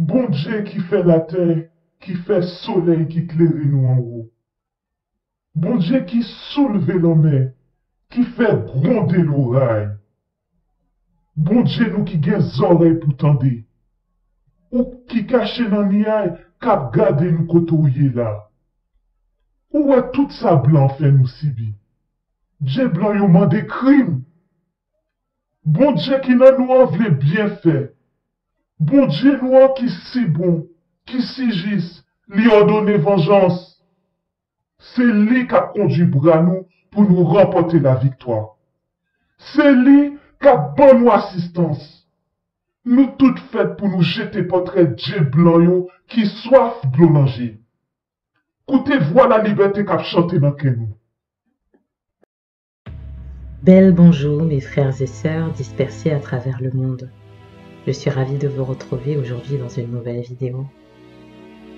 Bon Dieu qui fait la terre, qui fait soleil qui éclaire nous en haut. Bon Dieu qui soulève l'homme, qui fait gronder l'oreille. Bon Dieu nous qui gagne oreilles pour tendre. Ou qui cache dans niaille, cap garde nous côtoyer là. Ou est tout ça blanc fait nous sibi. Dieu blanc yon man des crimes. Bon Dieu qui n'a nous en vle bien fait. Bon Dieu noir qui si bon, qui si juste, lui ordonne vengeance. C'est lui qui a conduit bras nous pour nous remporter la victoire. C'est lui qui a bon nous assistance. Nous toutes faites pour nous jeter portrait Dieu blanc yo qui soif de manger. Écoutez, voilà la liberté qu'a chanté dans nous. Belle bonjour mes frères et sœurs dispersés à travers le monde. Je suis ravie de vous retrouver aujourd'hui dans une nouvelle vidéo.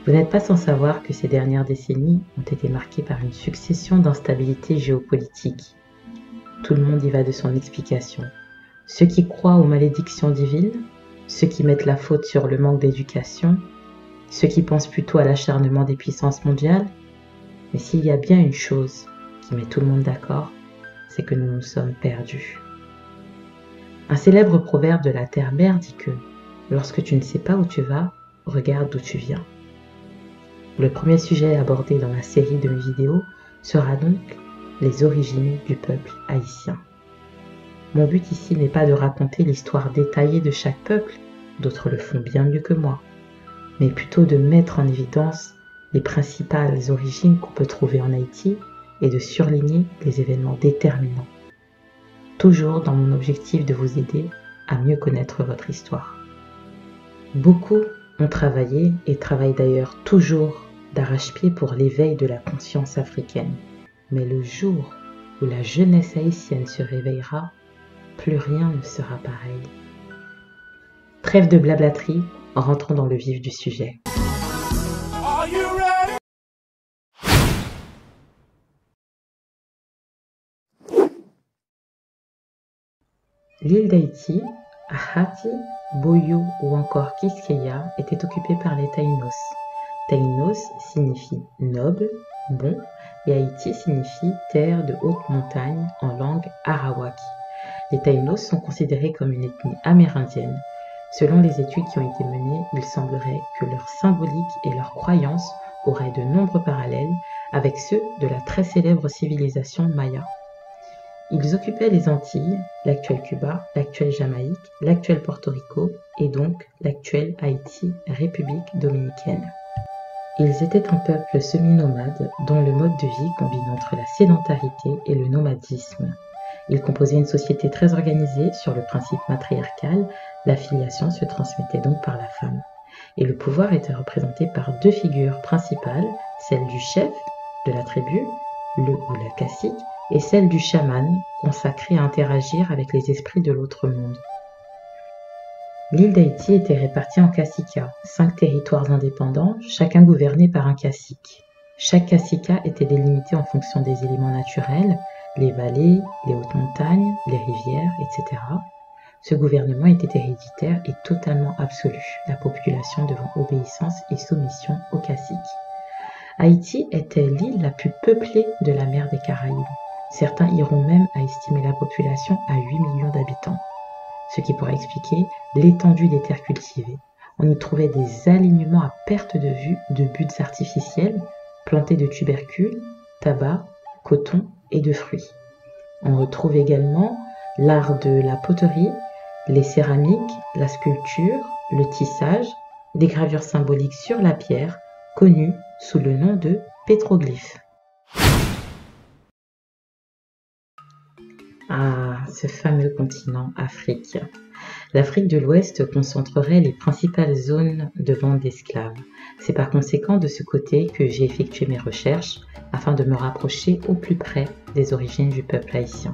Vous n'êtes pas sans savoir que ces dernières décennies ont été marquées par une succession d'instabilités géopolitiques. Tout le monde y va de son explication. Ceux qui croient aux malédictions divines, ceux qui mettent la faute sur le manque d'éducation, ceux qui pensent plutôt à l'acharnement des puissances mondiales. Mais s'il y a bien une chose qui met tout le monde d'accord, c'est que nous nous sommes perdus. Un célèbre proverbe de la terre-mère dit que « Lorsque tu ne sais pas où tu vas, regarde d'où tu viens ». Le premier sujet abordé dans la série de mes vidéos sera donc les origines du peuple haïtien. Mon but ici n'est pas de raconter l'histoire détaillée de chaque peuple, d'autres le font bien mieux que moi, mais plutôt de mettre en évidence les principales origines qu'on peut trouver en Haïti et de surligner les événements déterminants. Toujours dans mon objectif de vous aider à mieux connaître votre histoire. Beaucoup ont travaillé et travaillent d'ailleurs toujours d'arrache-pied pour l'éveil de la conscience africaine. Mais le jour où la jeunesse haïtienne se réveillera, plus rien ne sera pareil. Trêve de blablaterie, rentrons dans le vif du sujet. L'île d'Haïti, Ahati, Boyo ou encore Quisqueya était occupée par les Taïnos. Taïnos signifie noble, bon, et Haïti signifie terre de haute montagne en langue arawaki. Les Taïnos sont considérés comme une ethnie amérindienne. Selon les études qui ont été menées, il semblerait que leur symbolique et leurs croyances auraient de nombreux parallèles avec ceux de la très célèbre civilisation maya. Ils occupaient les Antilles, l'actuel Cuba, l'actuel Jamaïque, l'actuel Porto Rico et donc l'actuelle Haïti, République dominicaine. Ils étaient un peuple semi-nomade dont le mode de vie combine entre la sédentarité et le nomadisme. Ils composaient une société très organisée sur le principe matriarcal, la filiation se transmettait donc par la femme. Et le pouvoir était représenté par deux figures principales, celle du chef de la tribu, le ou la cacique, et celle du chaman, consacré à interagir avec les esprits de l'autre monde. L'île d'Haïti était répartie en caciquas, 5 territoires indépendants, chacun gouverné par un cacique. Chaque caciquat était délimité en fonction des éléments naturels, les vallées, les hautes montagnes, les rivières, etc. Ce gouvernement était héréditaire et totalement absolu, la population devant obéissance et soumission au cacique. Haïti était l'île la plus peuplée de la mer des Caraïbes. Certains iront même à estimer la population à 8 millions d'habitants, ce qui pourrait expliquer l'étendue des terres cultivées. On y trouvait des alignements à perte de vue de buttes artificielles, plantés de tubercules, tabac, coton et de fruits. On retrouve également l'art de la poterie, les céramiques, la sculpture, le tissage, des gravures symboliques sur la pierre, connues sous le nom de pétroglyphes. Ah, ce fameux continent Afrique. L'Afrique de l'Ouest concentrerait les principales zones de vente d'esclaves. C'est par conséquent de ce côté que j'ai effectué mes recherches afin de me rapprocher au plus près des origines du peuple haïtien.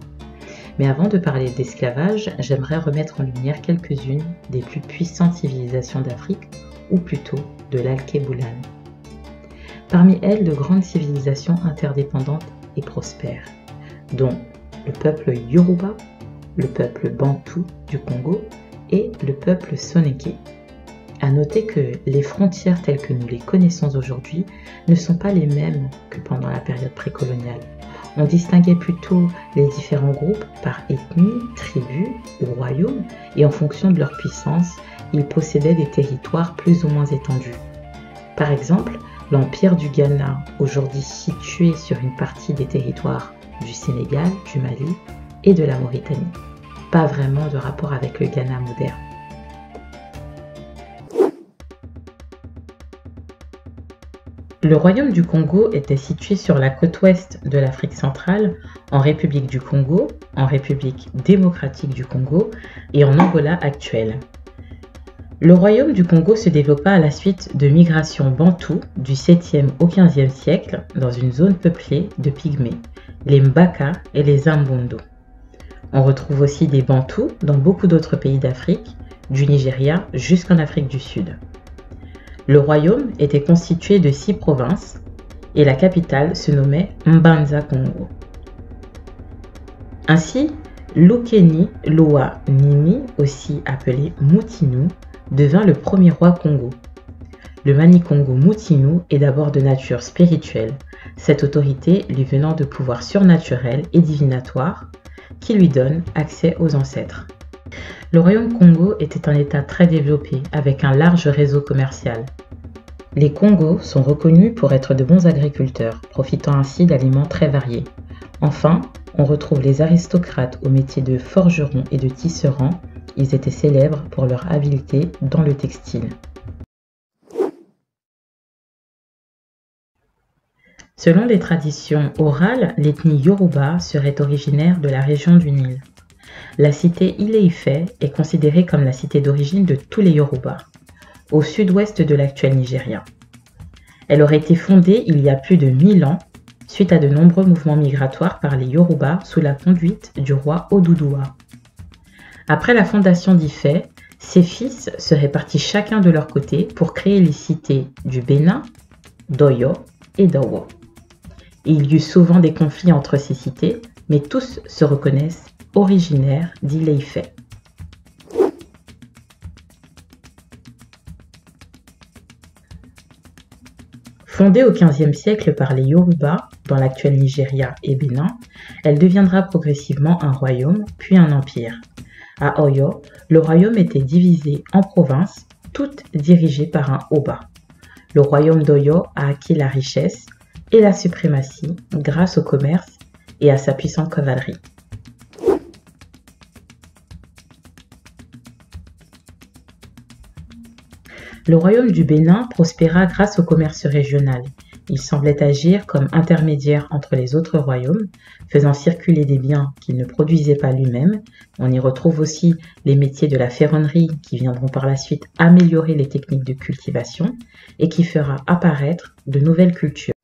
Mais avant de parler d'esclavage, j'aimerais remettre en lumière quelques-unes des plus puissantes civilisations d'Afrique, ou plutôt de l'Alkeboulan. Parmi elles, de grandes civilisations interdépendantes et prospères, dont le peuple Yoruba, le peuple Bantou du Congo et le peuple Soninké. À noter que les frontières telles que nous les connaissons aujourd'hui ne sont pas les mêmes que pendant la période précoloniale. On distinguait plutôt les différents groupes par ethnie, tribus ou royaumes, et en fonction de leur puissance, ils possédaient des territoires plus ou moins étendus. Par exemple, l'Empire du Ghana, aujourd'hui situé sur une partie des territoires du Sénégal, du Mali et de la Mauritanie. Pas vraiment de rapport avec le Ghana moderne. Le royaume du Congo était situé sur la côte ouest de l'Afrique centrale, en République du Congo, en République démocratique du Congo et en Angola actuelle. Le royaume du Congo se développa à la suite de migrations bantoues du 7e au 15e siècle dans une zone peuplée de pygmées, les Mbaka et les Zambondo. On retrouve aussi des Bantous dans beaucoup d'autres pays d'Afrique, du Nigeria jusqu'en Afrique du Sud. Le royaume était constitué de 6 provinces et la capitale se nommait Mbanza-Congo. Ainsi, Lukeni Loa Nimi, aussi appelé Mutinu, devint le premier roi Congo. Le Mani-Congo Mutinu est d'abord de nature spirituelle, cette autorité lui venant de pouvoirs surnaturels et divinatoires qui lui donne accès aux ancêtres. Le royaume Congo était un État très développé avec un large réseau commercial. Les Congos sont reconnus pour être de bons agriculteurs, profitant ainsi d'aliments très variés. Enfin, on retrouve les aristocrates au métier de forgerons et de tisserands. Ils étaient célèbres pour leur habileté dans le textile. Selon les traditions orales, l'ethnie Yoruba serait originaire de la région du Nil. La cité Ile-Ife est considérée comme la cité d'origine de tous les Yoruba, au sud-ouest de l'actuel Nigeria. Elle aurait été fondée il y a plus de 1000 ans, suite à de nombreux mouvements migratoires par les Yoruba sous la conduite du roi Oduduwa. Après la fondation d'Ifẹ̀, ses fils seraient partis chacun de leur côté pour créer les cités du Bénin, d'Oyo et d'Owo. Il y eut souvent des conflits entre ces cités, mais tous se reconnaissent originaires d'Ile-Ife. Fondée au XVe siècle par les Yoruba, dans l'actuel Nigeria et Bénin, elle deviendra progressivement un royaume, puis un empire. À Oyo, le royaume était divisé en provinces, toutes dirigées par un Oba. Le royaume d'Oyo a acquis la richesse et la suprématie grâce au commerce et à sa puissante cavalerie. Le royaume du Bénin prospéra grâce au commerce régional. Il semblait agir comme intermédiaire entre les autres royaumes, faisant circuler des biens qu'il ne produisait pas lui-même. On y retrouve aussi les métiers de la ferronnerie qui viendront par la suite améliorer les techniques de cultivation et qui fera apparaître de nouvelles cultures.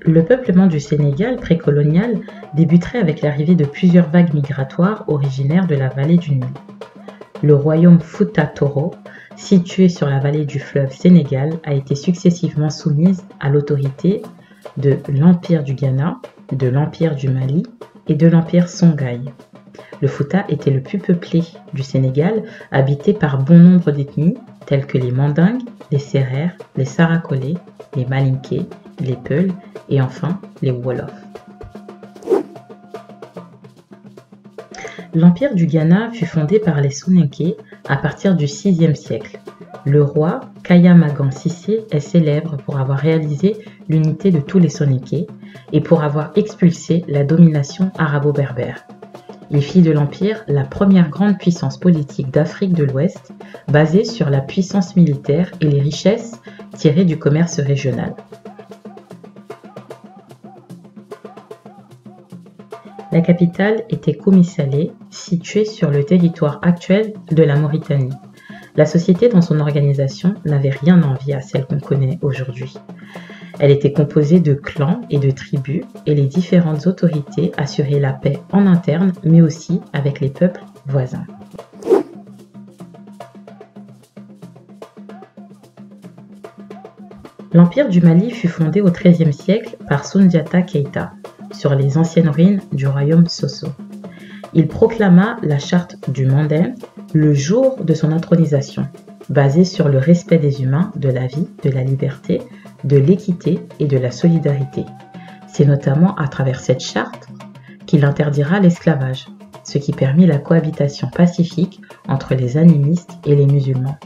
Le peuplement du Sénégal précolonial débuterait avec l'arrivée de plusieurs vagues migratoires originaires de la vallée du Nil. Le royaume Fouta Toro, situé sur la vallée du fleuve Sénégal, a été successivement soumise à l'autorité de l'Empire du Ghana, de l'Empire du Mali et de l'Empire Songhai. Le Fouta était le plus peuplé du Sénégal, habité par bon nombre d'ethnies telles que les Mandingues, les Sérères, les Sarakolé, les Malinké, les Peuls et enfin les Wolofs. L'Empire du Ghana fut fondé par les Soninké à partir du VIe siècle. Le roi Kayamagan Sissé est célèbre pour avoir réalisé l'unité de tous les Soninké et pour avoir expulsé la domination arabo-berbère. Il fit de l'Empire la première grande puissance politique d'Afrique de l'Ouest, basée sur la puissance militaire et les richesses tirées du commerce régional. La capitale était Koumissale, située sur le territoire actuel de la Mauritanie. La société dans son organisation n'avait rien à envier à celle qu'on connaît aujourd'hui. Elle était composée de clans et de tribus et les différentes autorités assuraient la paix en interne mais aussi avec les peuples voisins. L'Empire du Mali fut fondé au XIIIe siècle par Soundiata Keita, sur les anciennes ruines du royaume Sosso. Il proclama la charte du mondain le jour de son intronisation, basée sur le respect des humains, de la vie, de la liberté, de l'équité et de la solidarité. C'est notamment à travers cette charte qu'il interdira l'esclavage, ce qui permit la cohabitation pacifique entre les animistes et les musulmans.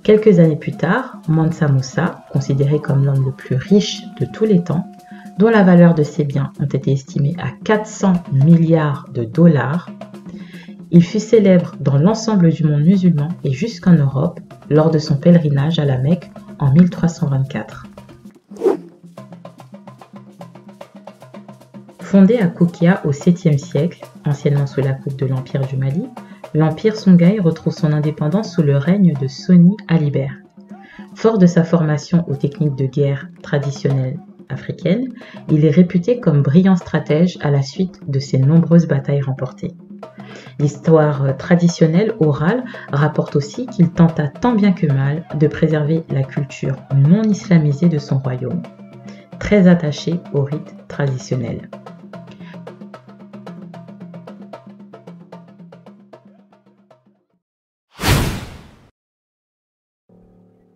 Quelques années plus tard, Mansa Musa, considéré comme l'homme le plus riche de tous les temps, dont la valeur de ses biens ont été estimés à 400 milliards de dollars, il fut célèbre dans l'ensemble du monde musulman et jusqu'en Europe lors de son pèlerinage à la Mecque en 1324. Fondé à Koukia au 7e siècle, anciennement sous la coupe de l'Empire du Mali, l'Empire Songhai retrouve son indépendance sous le règne de Soni Alibert. Fort de sa formation aux techniques de guerre traditionnelles africaines, il est réputé comme brillant stratège à la suite de ses nombreuses batailles remportées. L'histoire traditionnelle orale rapporte aussi qu'il tenta tant bien que mal de préserver la culture non islamisée de son royaume, très attaché aux rites traditionnels.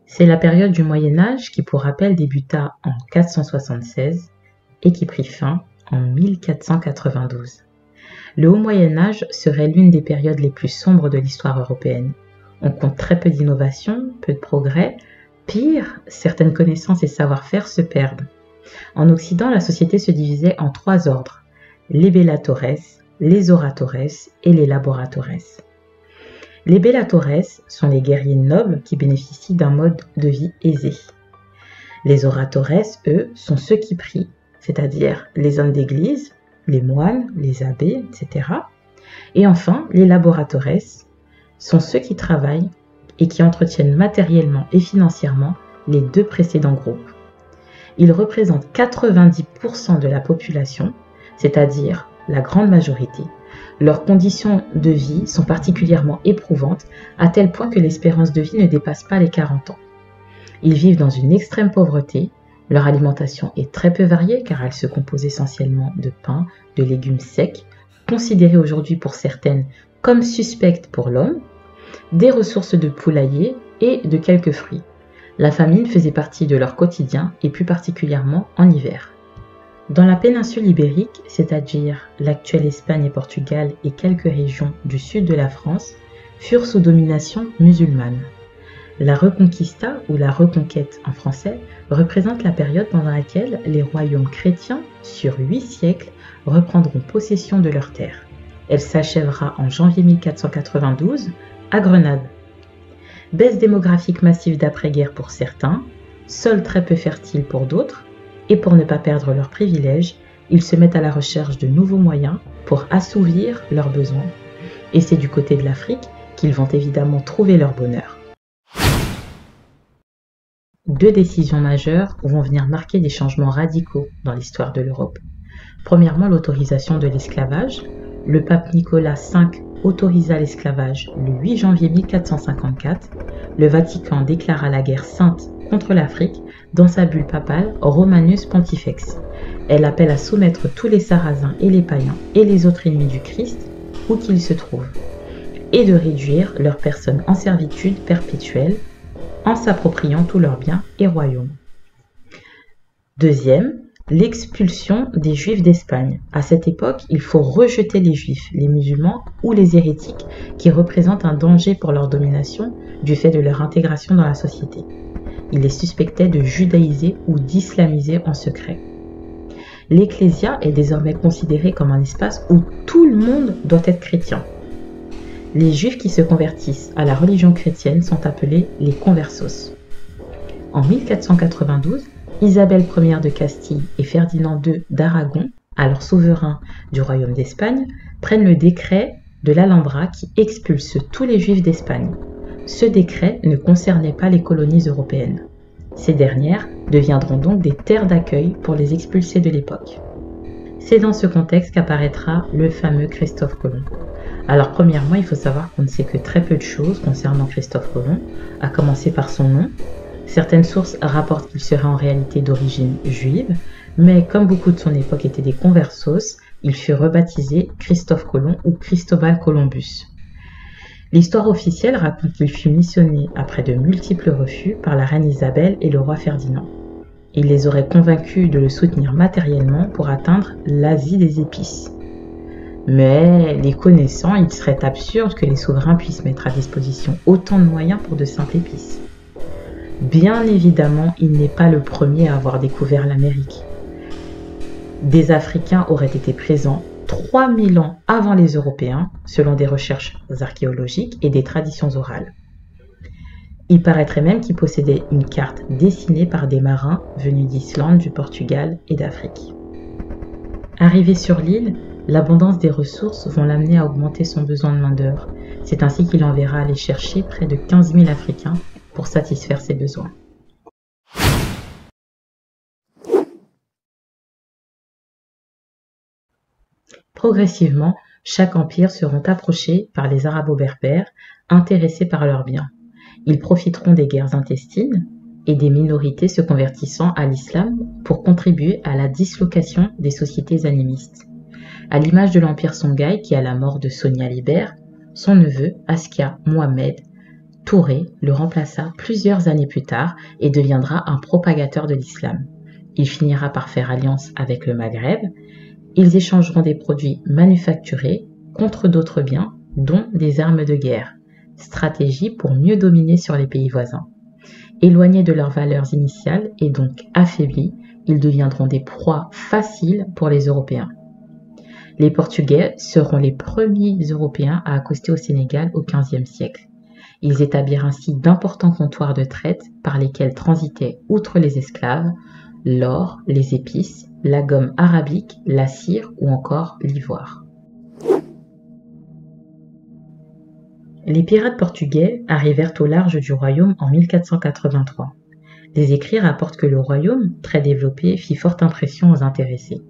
C'est la période du Moyen-Âge qui, pour rappel, débuta en 476 et qui prit fin en 1492. Le Haut Moyen-Âge serait l'une des périodes les plus sombres de l'histoire européenne. On compte très peu d'innovations, peu de progrès. Pire, certaines connaissances et savoir-faire se perdent. En Occident, la société se divisait en 3 ordres, les bellatores, les oratores et les laboratores. Les bellatores sont les guerriers nobles qui bénéficient d'un mode de vie aisé. Les oratores, eux, sont ceux qui prient, c'est-à-dire les hommes d'église, les moines, les abbés, etc. Et enfin, les laboratores sont ceux qui travaillent et qui entretiennent matériellement et financièrement les 2 précédents groupes. Ils représentent 90% de la population, c'est-à-dire la grande majorité. Leurs conditions de vie sont particulièrement éprouvantes, à tel point que l'espérance de vie ne dépasse pas les 40 ans. Ils vivent dans une extrême pauvreté, leur alimentation est très peu variée car elle se compose essentiellement de pain, de légumes secs, considérés aujourd'hui pour certaines comme suspectes pour l'homme, des ressources de poulailler et de quelques fruits. La famine faisait partie de leur quotidien et plus particulièrement en hiver. Dans la péninsule ibérique, c'est-à-dire l'actuelle Espagne et Portugal et quelques régions du sud de la France, furent sous domination musulmane. La Reconquista, ou la Reconquête en français, représente la période pendant laquelle les royaumes chrétiens, sur 8 siècles, reprendront possession de leurs terres. Elle s'achèvera en janvier 1492 à Grenade. Baisse démographique massive d'après-guerre pour certains, sol très peu fertile pour d'autres, et pour ne pas perdre leurs privilèges, ils se mettent à la recherche de nouveaux moyens pour assouvir leurs besoins. Et c'est du côté de l'Afrique qu'ils vont évidemment trouver leur bonheur. 2 décisions majeures vont venir marquer des changements radicaux dans l'histoire de l'Europe. Premièrement, l'autorisation de l'esclavage. Le pape Nicolas V autorisa l'esclavage le 8 janvier 1454. Le Vatican déclara la guerre sainte contre l'Afrique dans sa bulle papale Romanus Pontifex. Elle appelle à soumettre tous les Sarrasins et les païens et les autres ennemis du Christ, où qu'ils se trouvent, et de réduire leurs personnes en servitude perpétuelle en s'appropriant tous leurs biens et royaumes. Deuxième, l'expulsion des Juifs d'Espagne. À cette époque, il faut rejeter les Juifs, les musulmans ou les hérétiques qui représentent un danger pour leur domination du fait de leur intégration dans la société. Il les suspectait de judaïser ou d'islamiser en secret. L'Ecclésia est désormais considérée comme un espace où tout le monde doit être chrétien. Les Juifs qui se convertissent à la religion chrétienne sont appelés les conversos. En 1492, Isabelle Ier de Castille et Ferdinand II d'Aragon, alors souverains du royaume d'Espagne, prennent le décret de l'Alhambra qui expulse tous les Juifs d'Espagne. Ce décret ne concernait pas les colonies européennes. Ces dernières deviendront donc des terres d'accueil pour les expulsés de l'époque. C'est dans ce contexte qu'apparaîtra le fameux Christophe Colomb. Alors premièrement, il faut savoir qu'on ne sait que très peu de choses concernant Christophe Colomb, à commencer par son nom. Certaines sources rapportent qu'il serait en réalité d'origine juive, Mais comme beaucoup de son époque étaient des conversos, il fut rebaptisé Christophe Colomb ou Cristobal Columbus. L'histoire officielle raconte qu'il fut missionné après de multiples refus par la reine Isabelle et le roi Ferdinand. Il les aurait convaincus de le soutenir matériellement pour atteindre l'Asie des épices. Mais les connaissant, il serait absurde que les souverains puissent mettre à disposition autant de moyens pour de simples épices. Bien évidemment, il n'est pas le premier à avoir découvert l'Amérique. Des Africains auraient été présents 3000 ans avant les Européens, selon des recherches archéologiques et des traditions orales. Il paraîtrait même qu'il possédait une carte dessinée par des marins venus d'Islande, du Portugal et d'Afrique. Arrivé sur l'île, l'abondance des ressources vont l'amener à augmenter son besoin de main-d'œuvre. C'est ainsi qu'il enverra aller chercher près de 15 000 Africains pour satisfaire ses besoins. Progressivement, chaque empire seront approchés par les Arabo-Berbères, intéressés par leurs biens. Ils profiteront des guerres intestines et des minorités se convertissant à l'islam pour contribuer à la dislocation des sociétés animistes. À l'image de l'empire Songhai qui, à la mort de Sonia Libère, son neveu Askia Mohamed Touré le remplaça plusieurs années plus tard et deviendra un propagateur de l'islam. Il finira par faire alliance avec le Maghreb. Ils échangeront des produits manufacturés contre d'autres biens, dont des armes de guerre. Stratégie pour mieux dominer sur les pays voisins. Éloignés de leurs valeurs initiales et donc affaiblis, ils deviendront des proies faciles pour les Européens. Les Portugais seront les premiers Européens à accoster au Sénégal au XVe siècle. Ils établirent ainsi d'importants comptoirs de traite par lesquels transitaient, outre les esclaves, l'or, les épices, la gomme arabique, la cire ou encore l'ivoire. Les pirates portugais arrivèrent au large du royaume en 1483. Les écrits rapportent que le royaume, très développé, fit forte impression aux intéressés.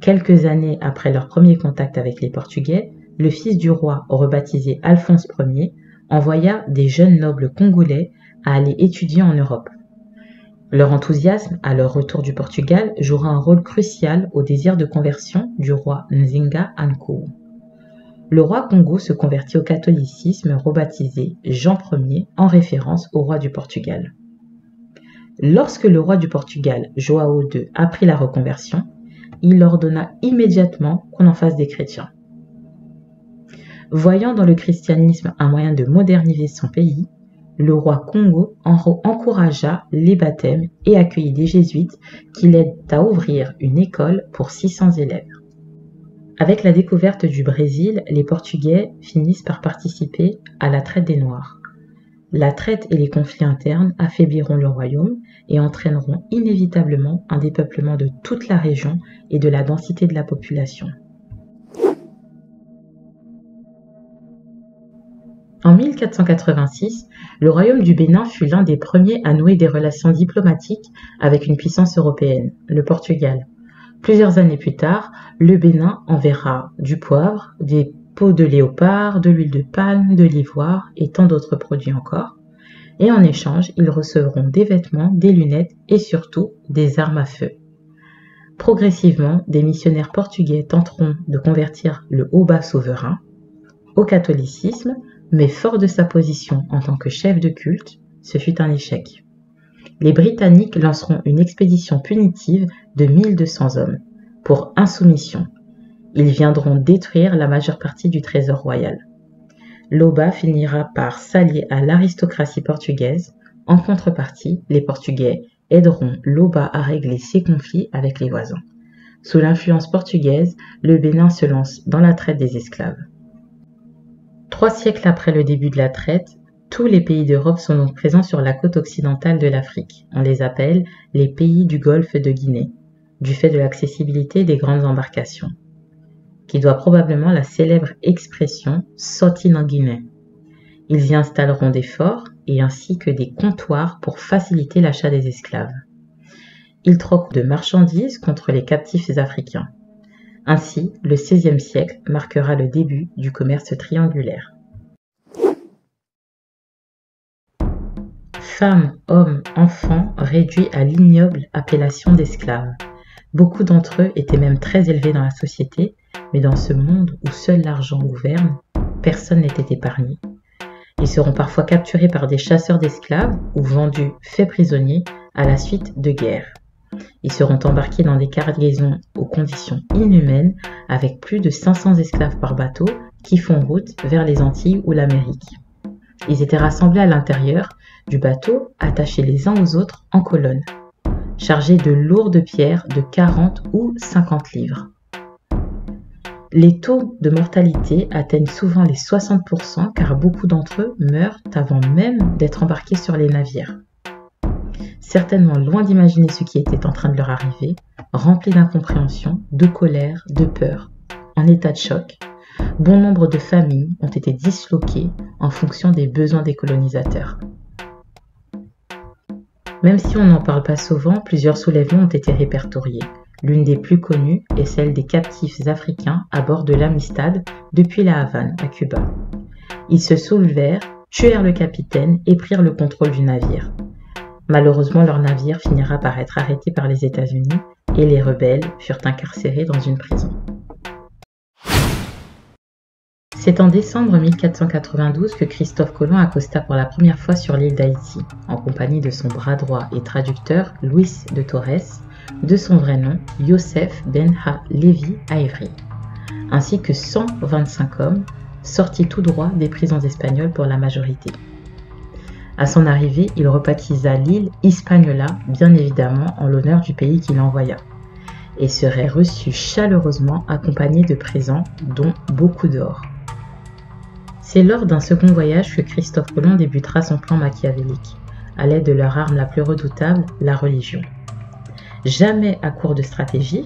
Quelques années après leur premier contact avec les Portugais, le fils du roi, rebaptisé Alphonse Ier, envoya des jeunes nobles congolais à aller étudier en Europe. Leur enthousiasme, à leur retour du Portugal, jouera un rôle crucial au désir de conversion du roi Nzinga Ankou. Le roi Congo se convertit au catholicisme, rebaptisé Jean Ier en référence au roi du Portugal. Lorsque le roi du Portugal, João II, apprit la reconversion, il ordonna immédiatement qu'on en fasse des chrétiens. Voyant dans le christianisme un moyen de moderniser son pays, le roi Congo encouragea les baptêmes et accueillit des jésuites qui l'aident à ouvrir une école pour 600 élèves. Avec la découverte du Brésil, les Portugais finissent par participer à la traite des Noirs. La traite et les conflits internes affaibliront le royaume et entraîneront inévitablement un dépeuplement de toute la région et de la densité de la population. En 1486, le royaume du Bénin fut l'un des premiers à nouer des relations diplomatiques avec une puissance européenne, le Portugal. Plusieurs années plus tard, le Bénin enverra du poivre, des peaux de léopard, de l'huile de palme, de l'ivoire et tant d'autres produits encore. Et en échange, ils recevront des vêtements, des lunettes et surtout des armes à feu. Progressivement, des missionnaires portugais tenteront de convertir le Oba souverain au catholicisme, mais fort de sa position en tant que chef de culte, ce fut un échec. Les Britanniques lanceront une expédition punitive de 1200 hommes pour insoumission. Ils viendront détruire la majeure partie du trésor royal. L'Oba finira par s'allier à l'aristocratie portugaise. En contrepartie, les Portugais aideront l'Oba à régler ses conflits avec les voisins. Sous l'influence portugaise, le Bénin se lance dans la traite des esclaves. 3 siècles après le début de la traite, tous les pays d'Europe sont donc présents sur la côte occidentale de l'Afrique. On les appelle les pays du golfe de Guinée, du fait de l'accessibilité des grandes embarcations, qui doit probablement la célèbre expression « sortir en Guinée ». Ils y installeront des forts et ainsi que des comptoirs pour faciliter l'achat des esclaves. Ils troquent de marchandises contre les captifs africains. Ainsi, le XVIe siècle marquera le début du commerce triangulaire. Femmes, hommes, enfants réduits à l'ignoble appellation d'esclaves. Beaucoup d'entre eux étaient même très élevés dans la société, mais dans ce monde où seul l'argent gouverne, personne n'était épargné. Ils seront parfois capturés par des chasseurs d'esclaves ou vendus, faits prisonniers, à la suite de guerres. Ils seront embarqués dans des cargaisons aux conditions inhumaines avec plus de 500 esclaves par bateau qui font route vers les Antilles ou l'Amérique. Ils étaient rassemblés à l'intérieur du bateau, attachés les uns aux autres en colonne, chargés de lourdes pierres de 40 ou 50 livres. Les taux de mortalité atteignent souvent les 60% car beaucoup d'entre eux meurent avant même d'être embarqués sur les navires. Certainement loin d'imaginer ce qui était en train de leur arriver, remplis d'incompréhension, de colère, de peur, en état de choc, bon nombre de familles ont été disloquées en fonction des besoins des colonisateurs. Même si on n'en parle pas souvent, plusieurs soulèvements ont été répertoriés. L'une des plus connues est celle des captifs africains à bord de l'Amistad depuis la Havane, à Cuba. Ils se soulevèrent, tuèrent le capitaine et prirent le contrôle du navire. Malheureusement, leur navire finira par être arrêté par les États-Unis et les rebelles furent incarcérés dans une prison. C'est en décembre 1492 que Christophe Colomb accosta pour la première fois sur l'île d'Haïti, en compagnie de son bras droit et traducteur Luis de Torres, de son vrai nom Youssef Ben Ha-Levi Avery, ainsi que 125 hommes sortis tout droit des prisons espagnoles pour la majorité. À son arrivée, il rebaptisa l'île Hispaniola, bien évidemment en l'honneur du pays qu'il envoya, et serait reçu chaleureusement accompagné de présents, dont beaucoup d'or. C'est lors d'un second voyage que Christophe Colomb débutera son plan machiavélique, à l'aide de leur arme la plus redoutable, la religion. Jamais à court de stratégie,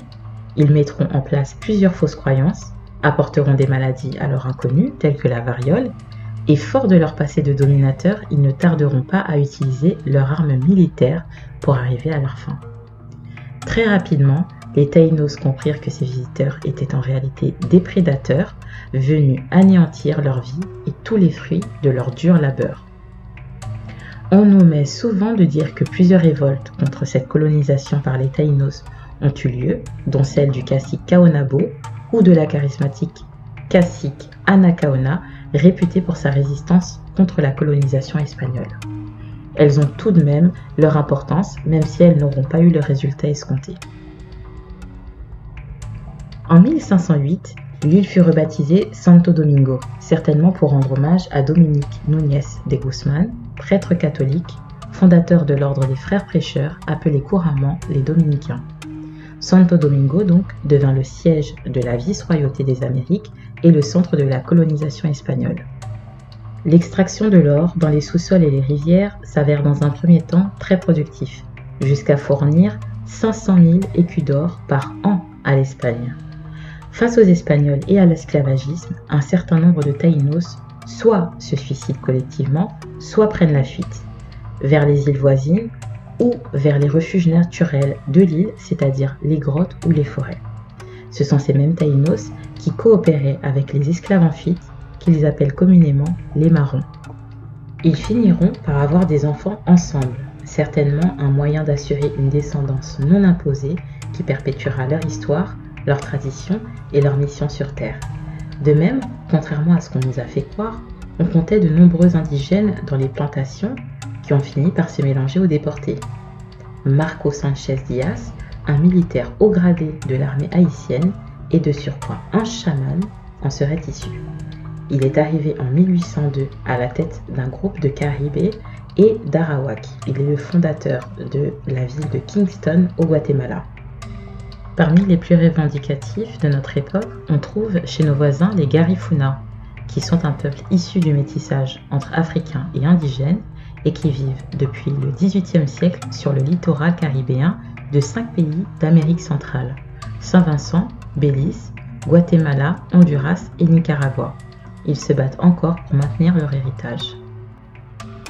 ils mettront en place plusieurs fausses croyances, apporteront des maladies alors inconnues, telles que la variole, et forts de leur passé de dominateurs, ils ne tarderont pas à utiliser leur arme militaire pour arriver à leur fin. Très rapidement, les Taïnos comprirent que ces visiteurs étaient en réalité des prédateurs venus anéantir leur vie et tous les fruits de leur dur labeur. On omet souvent de dire que plusieurs révoltes contre cette colonisation par les Taïnos ont eu lieu, dont celle du cacique Caonabo ou de la charismatique cacique Anacaona, réputée pour sa résistance contre la colonisation espagnole. Elles ont tout de même leur importance, même si elles n'auront pas eu le résultat escompté. En 1508, l'île fut rebaptisée Santo Domingo, certainement pour rendre hommage à Dominique Núñez de Guzmán, prêtre catholique, fondateur de l'ordre des frères prêcheurs, appelés couramment les Dominicains. Santo Domingo donc devint le siège de la vice-royauté des Amériques et le centre de la colonisation espagnole. L'extraction de l'or dans les sous-sols et les rivières s'avère dans un premier temps très productif, jusqu'à fournir 500 000 écus d'or par an à l'Espagne. Face aux Espagnols et à l'esclavagisme, un certain nombre de Taïnos soit se suicident collectivement, soit prennent la fuite, vers les îles voisines ou vers les refuges naturels de l'île, c'est-à-dire les grottes ou les forêts. Ce sont ces mêmes Taïnos qui coopéraient avec les esclaves en fuite, qu'ils appellent communément les marrons. Ils finiront par avoir des enfants ensemble, certainement un moyen d'assurer une descendance non imposée qui perpétuera leur histoire, leur tradition et leur mission sur Terre. De même, contrairement à ce qu'on nous a fait croire, on comptait de nombreux indigènes dans les plantations qui ont fini par se mélanger aux déportés. Marco Sánchez Díaz, un militaire haut gradé de l'armée haïtienne et de surcroît un chaman, en serait issu. Il est arrivé en 1802 à la tête d'un groupe de Caribés et d'Arawak. Il est le fondateur de la ville de Kingston au Guatemala. Parmi les plus revendicatifs de notre époque, on trouve chez nos voisins les Garifuna, qui sont un peuple issu du métissage entre Africains et Indigènes et qui vivent depuis le XVIIIe siècle sur le littoral caribéen de 5 pays d'Amérique centrale, Saint-Vincent, Belize, Guatemala, Honduras et Nicaragua. Ils se battent encore pour maintenir leur héritage.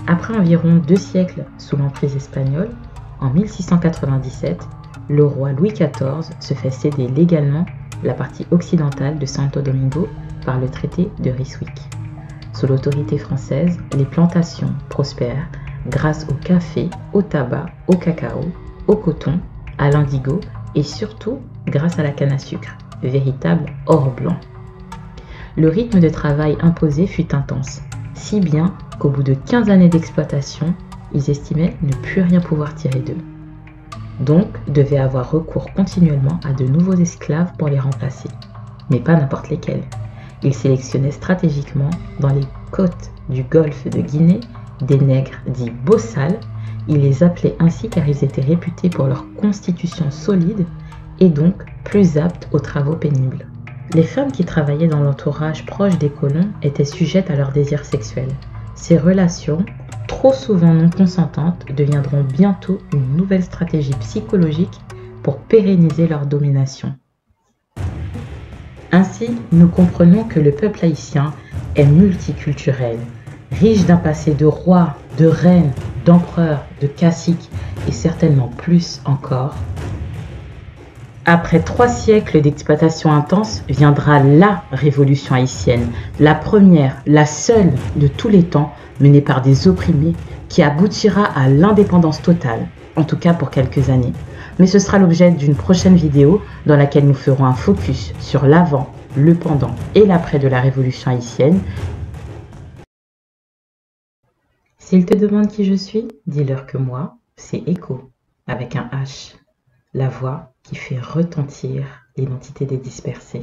Après environ 2 siècles sous l'emprise espagnole, en 1697, le roi Louis XIV se fait céder légalement la partie occidentale de Santo Domingo par le traité de Ryswick. Sous l'autorité française, les plantations prospèrent grâce au café, au tabac, au cacao, au coton, à l'indigo et surtout grâce à la canne à sucre, véritable or blanc. Le rythme de travail imposé fut intense, si bien qu'au bout de 15 années d'exploitation, ils estimaient ne plus rien pouvoir tirer d'eux. Donc, devaient avoir recours continuellement à de nouveaux esclaves pour les remplacer, mais pas n'importe lesquels. Ils sélectionnaient stratégiquement dans les côtes du golfe de Guinée des nègres dits bossales. Ils les appelaient ainsi car ils étaient réputés pour leur constitution solide et donc plus aptes aux travaux pénibles. Les femmes qui travaillaient dans l'entourage proche des colons étaient sujettes à leurs désirs sexuels. Ces relations, trop souvent non consentantes, deviendront bientôt une nouvelle stratégie psychologique pour pérenniser leur domination. Ainsi, nous comprenons que le peuple haïtien est multiculturel, riche d'un passé de rois, de reines, d'empereurs, de caciques et certainement plus encore. Après 3 siècles d'exploitation intense, viendra la révolution haïtienne, la première, la seule de tous les temps, menée par des opprimés, qui aboutira à l'indépendance totale, en tout cas pour quelques années. Mais ce sera l'objet d'une prochaine vidéo dans laquelle nous ferons un focus sur l'avant, le pendant et l'après de la révolution haïtienne. S'ils te demandent qui je suis, dis-leur que moi, c'est Echo, avec un H, la voix qui fait retentir l'identité des dispersés.